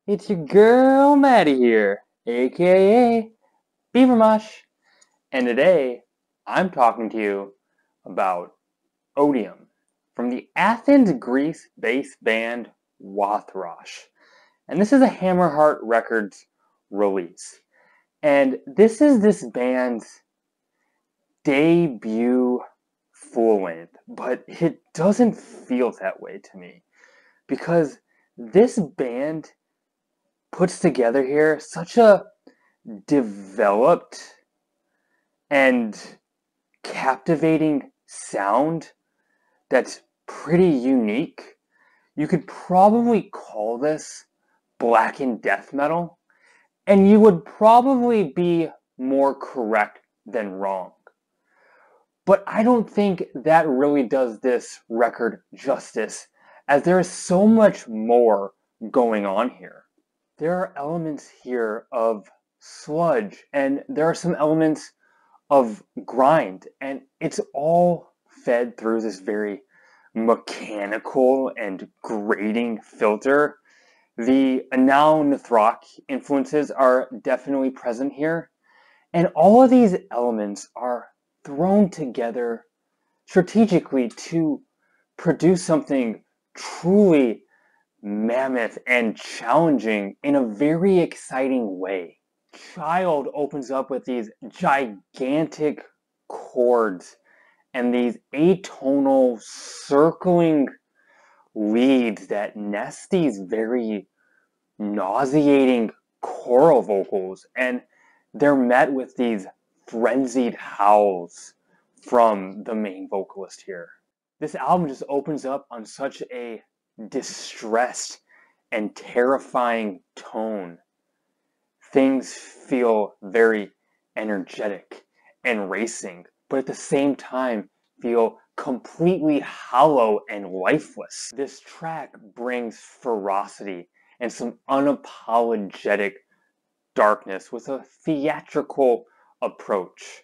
It's your girl Maddie here, aka Beavermush, and today I'm talking to you about Odium from the Athens, Greece-based band Wothrosch. And this is a Hammerheart Records release. And this is this band's debut full length, but it doesn't feel that way to me because this band puts together here such a developed and captivating sound that's pretty unique. You could probably call this blackened death metal, and you would probably be more correct than wrong. But I don't think that really does this record justice, as there is so much more going on here. There are elements here of sludge, and there are some elements of grind, and it's all fed through this very mechanical and grating filter. The Wothrosch influences are definitely present here, and all of these elements are thrown together strategically to produce something truly mammoth and challenging in a very exciting way. Child opens up with these gigantic chords and these atonal circling leads that nest these very nauseating choral vocals, and they're met with these frenzied howls from the main vocalist here. This album just opens up on such a distressed and terrifying tone. Things feel very energetic and racing, but at the same time feel completely hollow and lifeless. This track brings ferocity and some unapologetic darkness with a theatrical approach.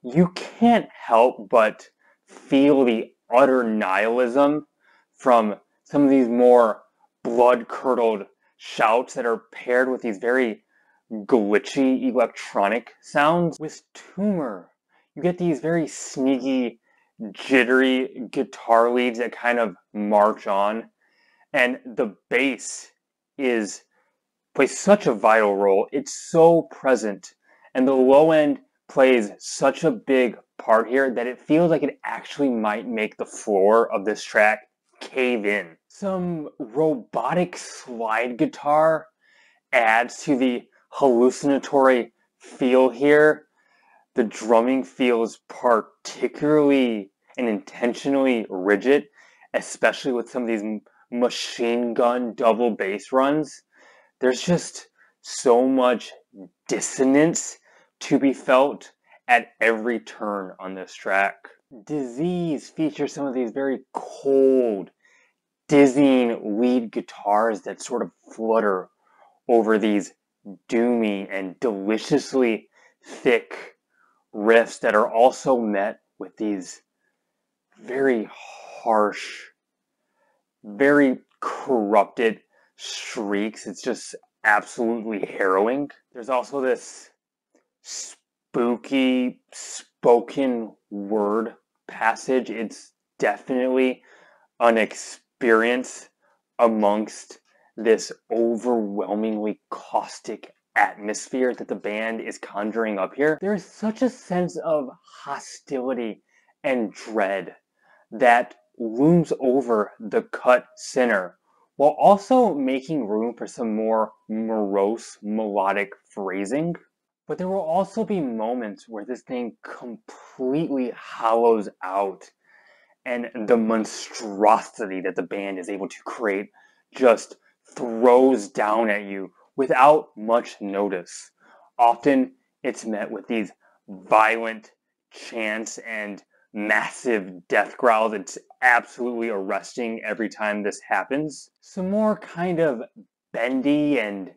You can't help but feel the utter nihilism from some of these more blood-curdled shouts that are paired with these very glitchy electronic sounds. With Tumor, you get these very sneaky, jittery guitar leads that kind of march on, and the bass plays such a vital role. It's so present, and the low end plays such a big part here that it feels like it actually might make the floor of this track cave in. Some robotic slide guitar adds to the hallucinatory feel here. The drumming feels particularly and intentionally rigid, especially with some of these machine gun double bass runs. There's just so much dissonance to be felt at every turn on this track. Disease features some of these very cold, dizzying lead guitars that sort of flutter over these doomy and deliciously thick riffs that are also met with these very harsh, very corrupted shrieks. It's just absolutely harrowing. There's also this spooky spoken word passage. It's definitely an experience amongst this overwhelmingly caustic atmosphere that the band is conjuring up here. There's such a sense of hostility and dread that looms over the cut center, while also making room for some more morose melodic phrasing. But there will also be moments where this thing completely hollows out, and the monstrosity that the band is able to create just throws down at you without much notice. Often it's met with these violent chants and massive death growls. It's absolutely arresting every time this happens. Some more kind of bendy and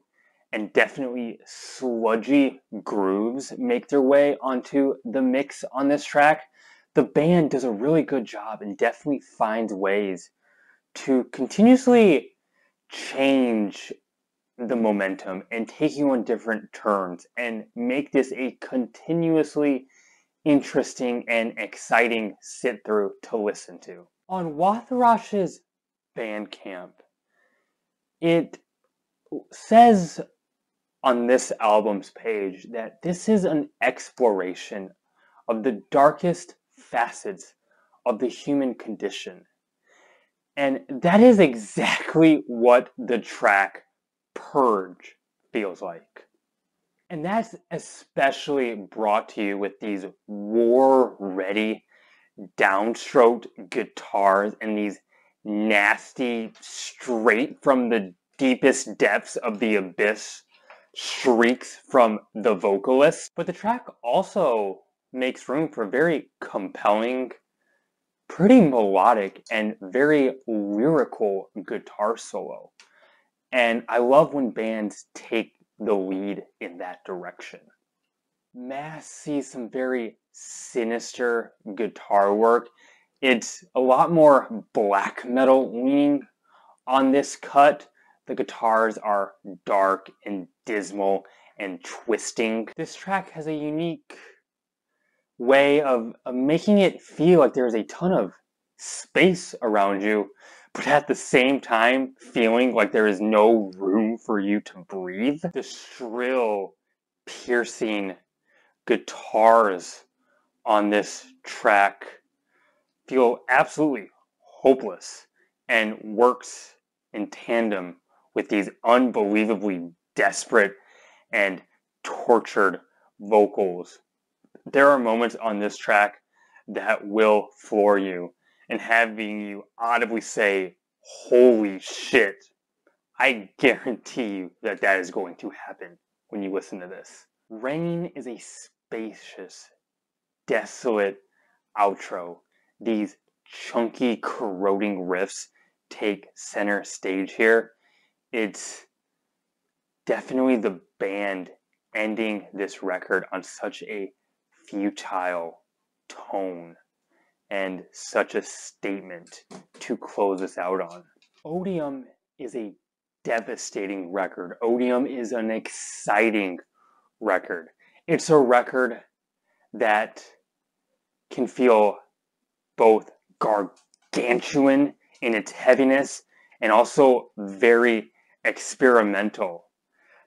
definitely sludgy grooves make their way onto the mix on this track. The band does a really good job and definitely finds ways to continuously change the momentum and take you on different turns and make this a continuously interesting and exciting sit through to listen to. On Wothrosch's Bandcamp, it says on this album's page that this is an exploration of the darkest facets of the human condition. And that is exactly what the track Purge feels like. And that's especially brought to you with these war-ready, downstroked guitars and these nasty, straight from the deepest depths of the abyss shrieks from the vocalist. But the track also makes room for very compelling, pretty melodic, and very lyrical guitar solo. And I love when bands take the lead in that direction. Mass sees some very sinister guitar work. It's a lot more black metal leaning on this cut. The guitars are dark and dismal and twisting. This track has a unique way of making it feel like there's a ton of space around you, but at the same time feeling like there is no room for you to breathe. The shrill, piercing guitars on this track feel absolutely hopeless and works in tandem with these unbelievably desperate and tortured vocals. There are moments on this track that will floor you and having you audibly say, "Holy shit." I guarantee you that that is going to happen when you listen to this. Rain is a spacious, desolate outro. These chunky, corroding riffs take center stage here. It's definitely the band ending this record on such a futile tone and such a statement to close us out on. Odium is a devastating record. Odium is an exciting record. It's a record that can feel both gargantuan in its heaviness and also very experimental.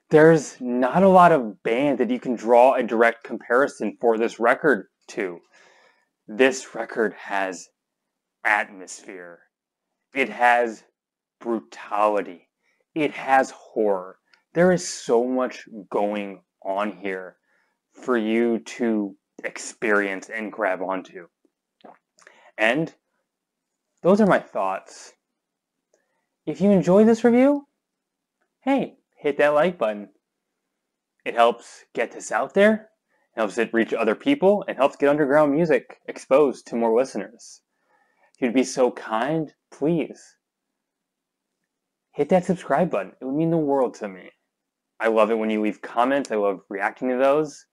There's not a lot of band that you can draw a direct comparison for this record to. This record has atmosphere. It has brutality. It has horror. There is so much going on here for you to experience and grab onto. And those are my thoughts. If you enjoyed this review, hey, hit that like button. It helps get this out there, helps it reach other people, and helps get underground music exposed to more listeners. If you'd be so kind, please hit that subscribe button. It would mean the world to me. I love it when you leave comments. I love reacting to those.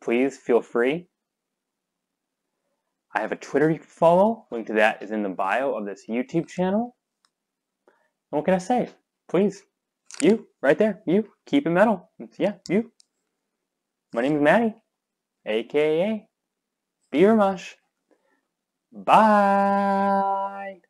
Please feel free. I have a Twitter you can follow. Link to that is in the bio of this YouTube channel. And what can I say? Please, you, right there, you, keep it metal. Yeah, you. My name is Maddie, aka Beer Mush. Bye.